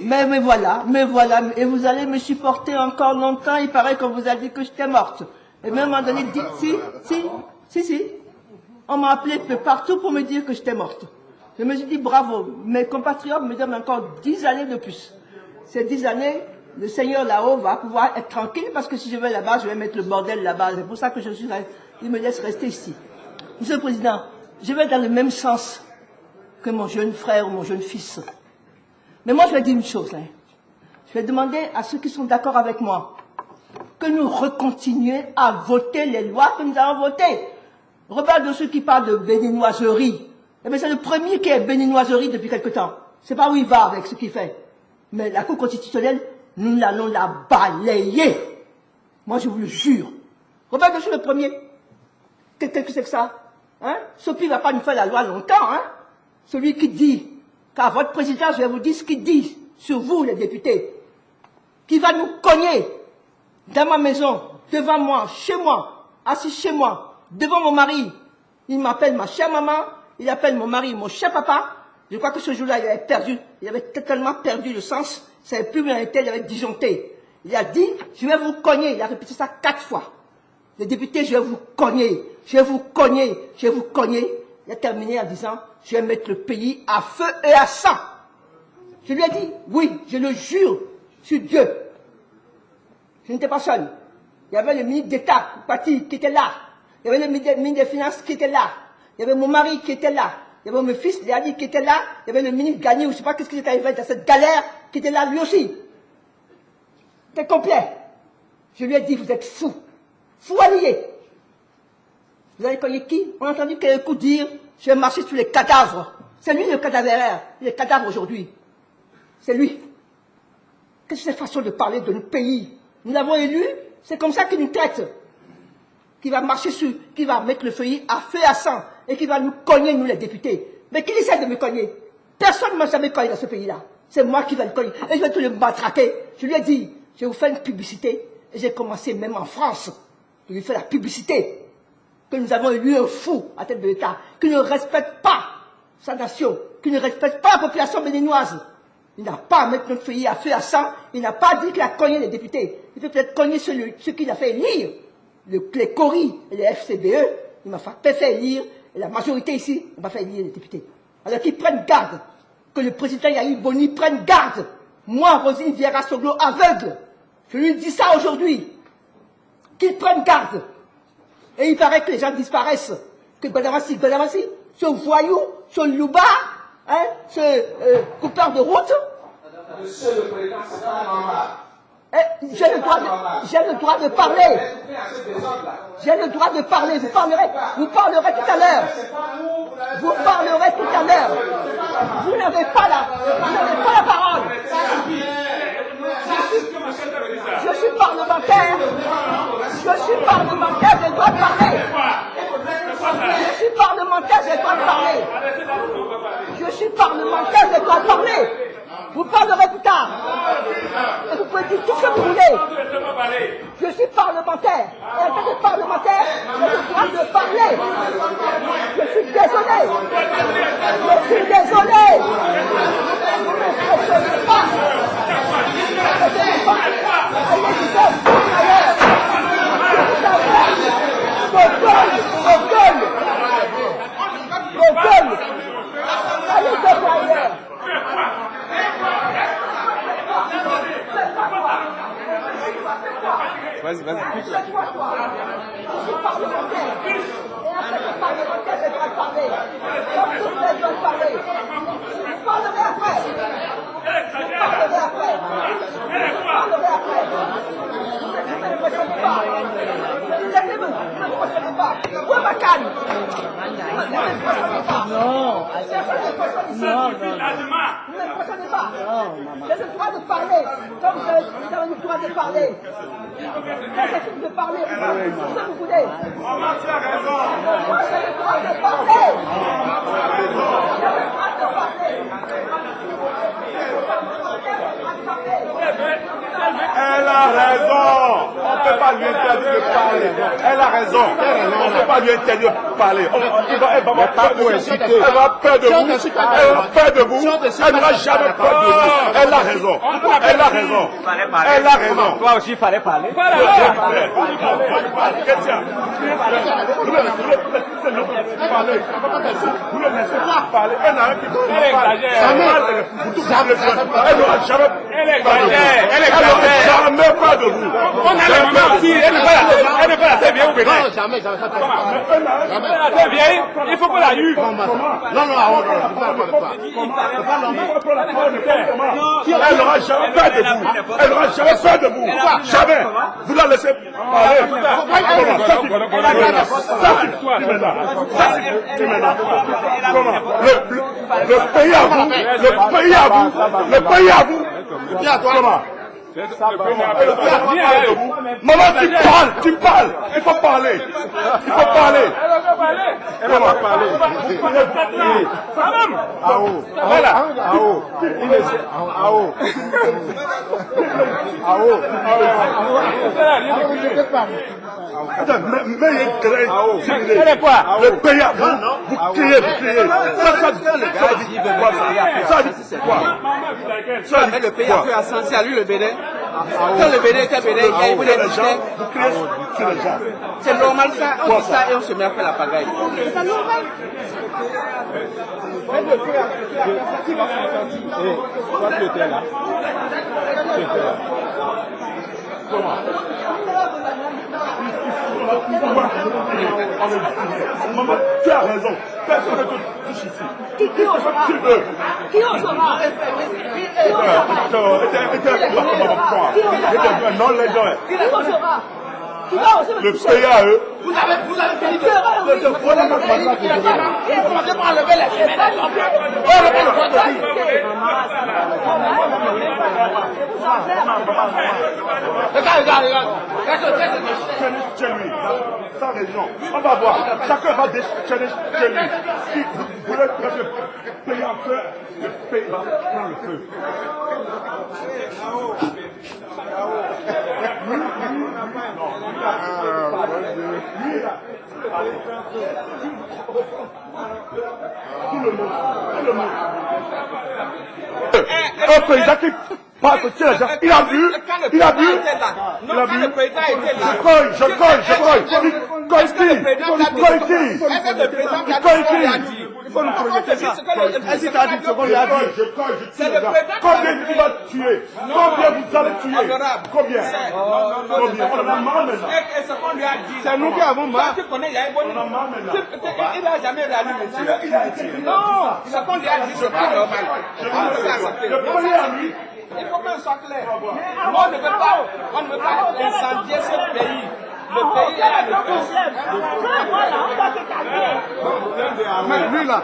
Mais voilà, et vous allez me supporter encore longtemps, il paraît qu'on vous a dit que j'étais morte. Et même à un moment donné, si. On m'a appelé de partout pour me dire que j'étais morte. Je me suis dit, bravo, mes compatriotes me donnent encore 10 années de plus. Ces 10 années, le Seigneur là-haut va pouvoir être tranquille, parce que si je vais là-bas, je vais mettre le bordel là-bas. C'est pour ça que il me laisse rester ici. Monsieur le Président, je vais dans le même sens que mon jeune frère ou mon jeune fils. Mais moi, je vais dire une chose. Je vais demander à ceux qui sont d'accord avec moi que nous recontinuions à voter les lois que nous avons votées. Regarde de ceux qui parlent de béninoiserie. Eh bien, c'est le premier qui est béninoiserie depuis quelque temps. C'est pas où il va avec ce qu'il fait. Mais la Cour constitutionnelle, nous allons la balayer. Moi, je vous le jure. Regarde de ceux le premier. Qu'est-ce que c'est que ça? Hein? Sophie ne va pas nous faire la loi longtemps. Hein? Celui qui dit qu'à votre président, je vais vous dire ce qu'il dit sur vous, les députés, qui va nous cogner dans ma maison, devant moi, chez moi, assis chez moi, devant mon mari. Il m'appelle ma chère maman, il appelle mon mari mon cher papa. Je crois que ce jour-là, il avait totalement perdu le sens, ça n'avait plus rien été, il avait disjoncté. Il a dit, je vais vous cogner, il a répété ça 4 fois. Les députés, je vais vous cogner, je vais vous cogner, je vais vous cogner. Il a terminé en disant, je vais mettre le pays à feu et à sang. Je lui ai dit, oui, je le jure sur Dieu. Je n'étais pas seul. Il y avait le ministre d'État qui était là. Il y avait le ministre des Finances qui était là. Il y avait mon mari qui était là. Il y avait mon fils, Léani, qui était là. Il y avait le ministre Gagné, ou je ne sais pas qu'est-ce qui était arrivé dans cette galère, qui était là lui aussi. C'était complet. Je lui ai dit, vous êtes fous. Fous alliés. Vous avez cogné qui? On a entendu quelqu'un dire, je vais marcher sur les cadavres. C'est lui le cadaveraire. Il est cadavre aujourd'hui. C'est lui. Qu'est-ce que c'est cette façon de parler de notre pays? Nous l'avons élu, c'est comme ça qu'il nous traite. Qui va marcher sur, qui va mettre le feuillet à feu et à sang, et qui va nous cogner, nous les députés. Mais qui essaie de me cogner? Personne ne m'a jamais cogné dans ce pays-là. C'est moi qui vais le cogner. Et je vais tout le matraquer. Je lui ai dit, je vais vous faire une publicité. Et j'ai commencé même en France. Je lui fais la publicité. Que nous avons élu un fou à tête de l'État. Qui ne respecte pas sa nation. Qui ne respecte pas la population béninoise. Il n'a pas à mettre notre feuillet à feu et à sang. Il n'a pas dit qu'il a cogné les députés. Il peut peut-être cogner ceux qu'il a fait élire. Les CORI et les FCBE, il m'a fait élire, et la majorité ici, on m'a fait élire les députés. Alors qu'ils prennent garde, que le président Yahya Boni prenne garde. Moi, Rosine Vieira Soglo, aveugle, je lui dis ça aujourd'hui, qu'ils prennent garde. Et il paraît que les gens disparaissent, que Godamasi, ce voyou, ce louba, hein, ce coupeur de route. Monsieur le Président, c'est pas normal. J'ai le droit de parler. J'ai le droit de parler. Vous parlerez tout à l'heure. Vous parlerez tout à l'heure. Vous n'avez pas la parole. Je suis parlementaire. J'ai le droit de parler. Je suis parlementaire, j'ai le droit de parler. Je suis parlementaire, j'ai le droit de parler. Vous parlerez plus tard. Et vous pouvez dire tout ce que vous voulez. Je suis parlementaire. Et en tant que parlementaire, j'ai le droit de parler. Je suis désolé. Je suis désolé. Vous ne pressionnez pas. Allez, vous êtes ailleurs. Vos gueules. Allez, vous êtes ailleurs. Vas-y. Je suis parlementaire. Et en tant que parlementaire, j'ai le droit de parler. Comme tous les gens de parler. Vous parlerez après. Ne m'impressionnez pas. Laissez-moi, ne m'impressionnez pas. Où est ma canne? Ne m'impressionnez pas. Non. Ne m'impressionnez pas. J'ai le droit de parler. Comme vous avez le droit de parler. Quand c'est fini de parler, vous pouvez tout ce que vous voulez. Moi, tu as raison. Moi, j'ai le droit de parler. J'ai le droit de parler. Elle a raison. On ne peut pas pas lui interdire de parler. Elle a raison. On ne peut pas lui interdire de parler. Elle va avoir peur de vous. Elle va peur de vous. Elle va peur de vous. Elle n'aura jamais peur de vous. Elle a raison. Elle a raison. Elle a raison. Toi aussi, il fallait parler. Chrétien. Vous le laissez pas parler. Elle n'a jamais peur de vous. On a la maman aussi. Elle n'est pas assez vieille au Bénin. Non, jamais. Elle est assez vieille. Il faut qu'on la eue. Non, Elle n'aura jamais peur de vous. Elle n'aura jamais peur de vous. Jamais. Vous la laissez parler. Comment? Le pays à vous. Le pays à vous. Le pays à vous. Comment? Maman, tu parles. Il faut parler. Il faut parler. Elle va parler. Elle est quoi? Le pays à vous. Vous criez. Ça dit le pays a fait ascenser à lui le Bénin. Quand le Bénin était Bénin, il y a eu des gens. C'est normal ça, on dit ça et on se met à faire la pagaille. C'est normal. Toi, tu étais là. Comment? Maman, tu as raison. Personne ne te touche ici. Qui osera? Qui osera? Le pays à eux. Vous avez fait le commencez par enlever les Regarde. Chez lui, sans raison. On va voir. Chacun va déchaîner chez lui. Si vous voulez mettre le pays en feu, le pays va prendre le feu. Tout le monde. Un paysan qui passe, il a bu. Je faut nous projeter ça. Est-ce que tu as dit ce qu'on lui a dit? Combien il va tuer? Combien vous allez tuer? Combien? On en a marre maintenant. C'est nous qui avons marre. Tu connais, il y a une bonne. On en a marre maintenant. Il n'a jamais réalisé, monsieur. Non, ce qu'on lui a dit, c'est pas normal. Le premier à lui. Il faut que ce soit clair. On ne veut pas incendier ce pays. Le pays est le problème. Voilà, on va se calmer. Mais lui là.